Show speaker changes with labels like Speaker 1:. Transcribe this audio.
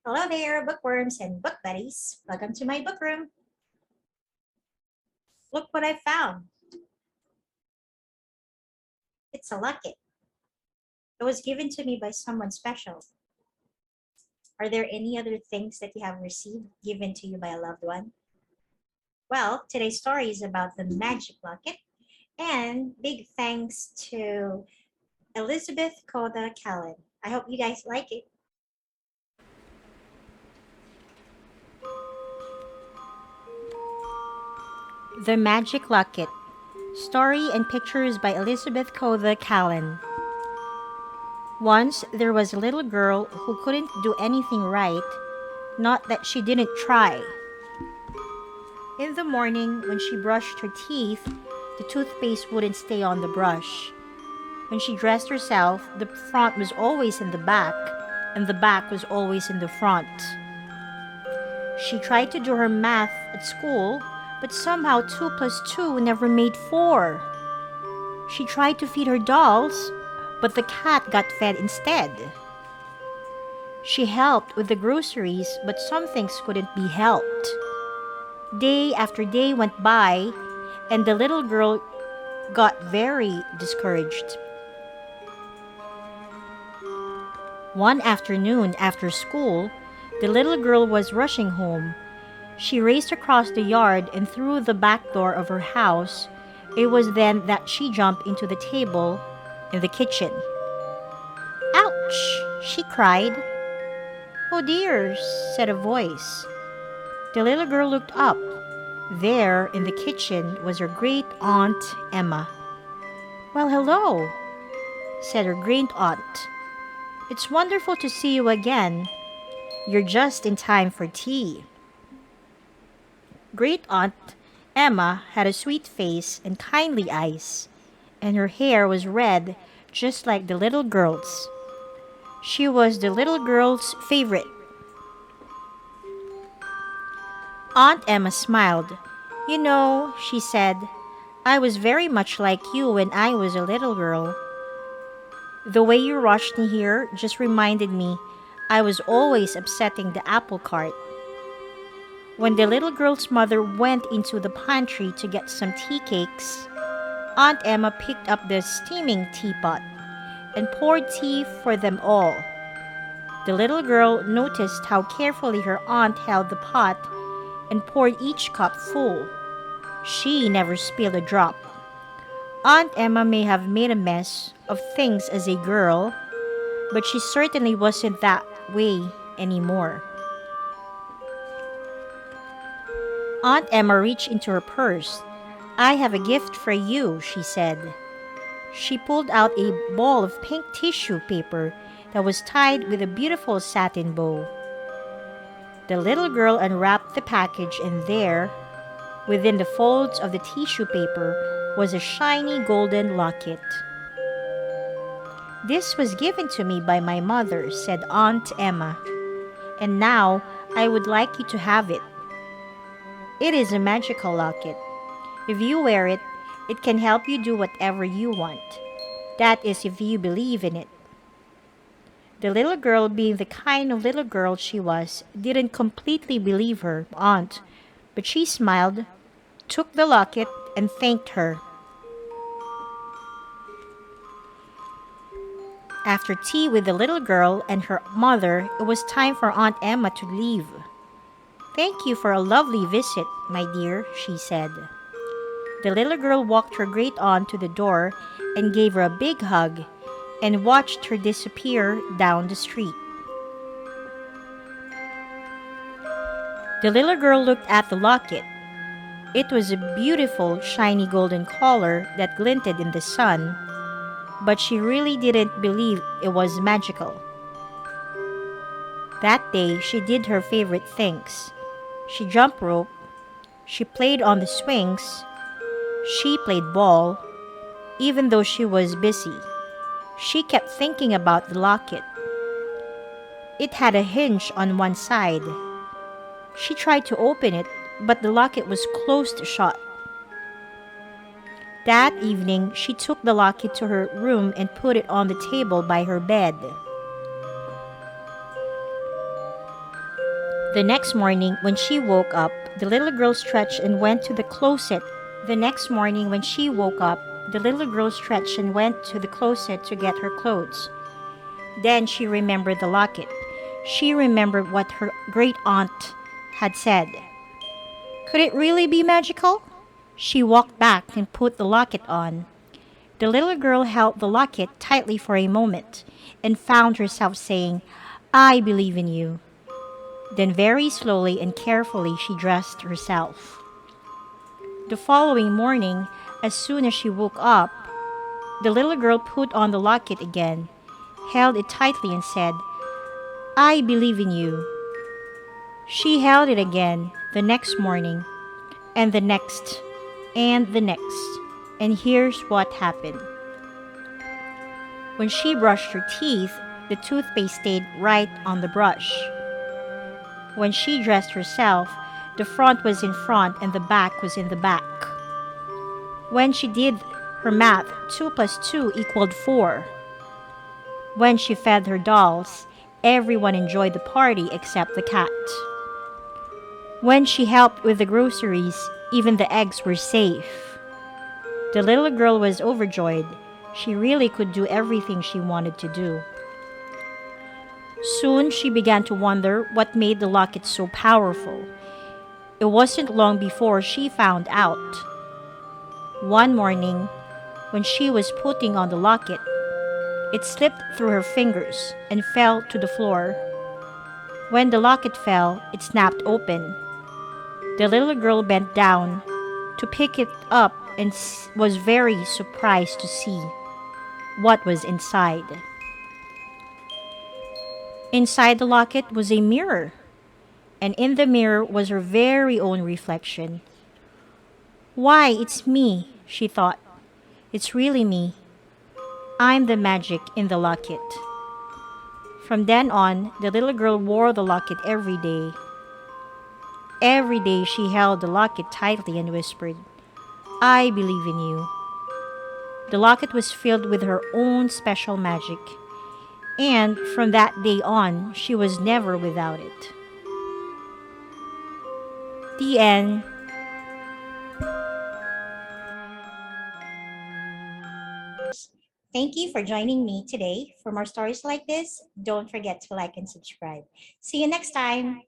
Speaker 1: Hello there, bookworms and book buddies. Welcome to my book room. Look what I found. It's a locket. It was given to me by someone special. Are there any other things that you have received given to you by a loved one? Well, today's story is about the Magic Locket, and big thanks to Elizabeth Koda-Callan. I hope you guys like it.
Speaker 2: The Magic Locket. Story and pictures by Elizabeth Koda-Callan. Once there was a little girl who couldn't do anything right, not that she didn't try. In the morning, when she brushed her teeth, the toothpaste wouldn't stay on the brush. When she dressed herself, the front was always in the back, and the back was always in the front. She tried to do her math at school, but somehow 2 plus 2 never made 4. She tried to feed her dolls, but the cat got fed instead. She helped with the groceries, but some things couldn't be helped. Day after day went by, and the little girl got very discouraged. One afternoon after school, the little girl was rushing home. She raced across the yard and through the back door of her house. It was then that she jumped into the table in the kitchen. "Ouch!" she cried. "Oh dear," said a voice. The little girl looked up. There in the kitchen was her great aunt Emma. "Well, hello," said her great aunt. "It's wonderful to see you again. You're just in time for tea." Great aunt Emma had a sweet face and kindly eyes, and her hair was red just like the little girl's. She was the little girl's favorite. Aunt Emma smiled. "You know," she said, "I was very much like you when I was a little girl. The way you rushed me here just reminded me I was always upsetting the apple cart." When the little girl's mother went into the pantry to get some tea cakes, Aunt Emma picked up the steaming teapot and poured tea for them all. The little girl noticed how carefully her aunt held the pot and poured each cup full. She never spilled a drop. Aunt Emma may have made a mess of things as a girl, but she certainly wasn't that way anymore. Aunt Emma reached into her purse. "I have a gift for you," she said. She pulled out a ball of pink tissue paper that was tied with a beautiful satin bow. The little girl unwrapped the package, and there, within the folds of the tissue paper, was a shiny golden locket. "This was given to me by my mother," said Aunt Emma, "and now I would like you to have it. It is a magical locket. If you wear it, it can help you do whatever you want. That is, if you believe in it." The little girl, being the kind of little girl she was, didn't completely believe her aunt, but she smiled, took the locket, and thanked her. After tea with the little girl and her mother, it was time for Aunt Emma to leave. "Thank you for a lovely visit, my dear," she said. The little girl walked her great aunt to the door and gave her a big hug and watched her disappear down the street. The little girl looked at the locket. It was a beautiful, shiny golden collar that glinted in the sun, but she really didn't believe it was magical. That day, she did her favorite things. She jumped rope, she played on the swings, she played ball, even though she was busy. She kept thinking about the locket. It had a hinge on one side. She tried to open it, but the locket was closed shut. That evening, she took the locket to her room and put it on the table by her bed. The next morning, when she woke up, the little girl stretched and went to the closet. The next morning, when she woke up, the little girl stretched and went to the closet to get her clothes. Then she remembered the locket. She remembered what her great aunt had said. Could it really be magical? She walked back and put the locket on. The little girl held the locket tightly for a moment and found herself saying, I believe in you. Then, very slowly and carefully, she dressed herself. The following morning, as soon as she woke up, the little girl put on the locket again, held it tightly, and said, I believe in you. She held it again the next morning, and the next, and the next. And here's what happened. When she brushed her teeth, the toothpaste stayed right on the brush. When she dressed herself, the front was in front and the back was in the back. When she did her math, 2 plus 2 equaled 4. When she fed her dolls, everyone enjoyed the party except the cat. When she helped with the groceries, even the eggs were safe. The little girl was overjoyed. She really could do everything she wanted to do. Soon she began to wonder what made the locket so powerful. It wasn't long before she found out. One morning, when she was putting on the locket, it slipped through her fingers and fell to the floor. When the locket fell, it snapped open. The little girl bent down to pick it up and was very surprised to see what was inside. Inside the locket was a mirror, and in the mirror was her very own reflection. Why, it's me, she thought. It's really me. I'm the magic in the locket. From then on, the little girl wore the locket every day. Every day she held the locket tightly and whispered, I believe in you. The locket was filled with her own special magic, and from that day on, she was never without it. The end.
Speaker 1: Thank you for joining me today. For more stories like this, don't forget to like and subscribe. See you next time.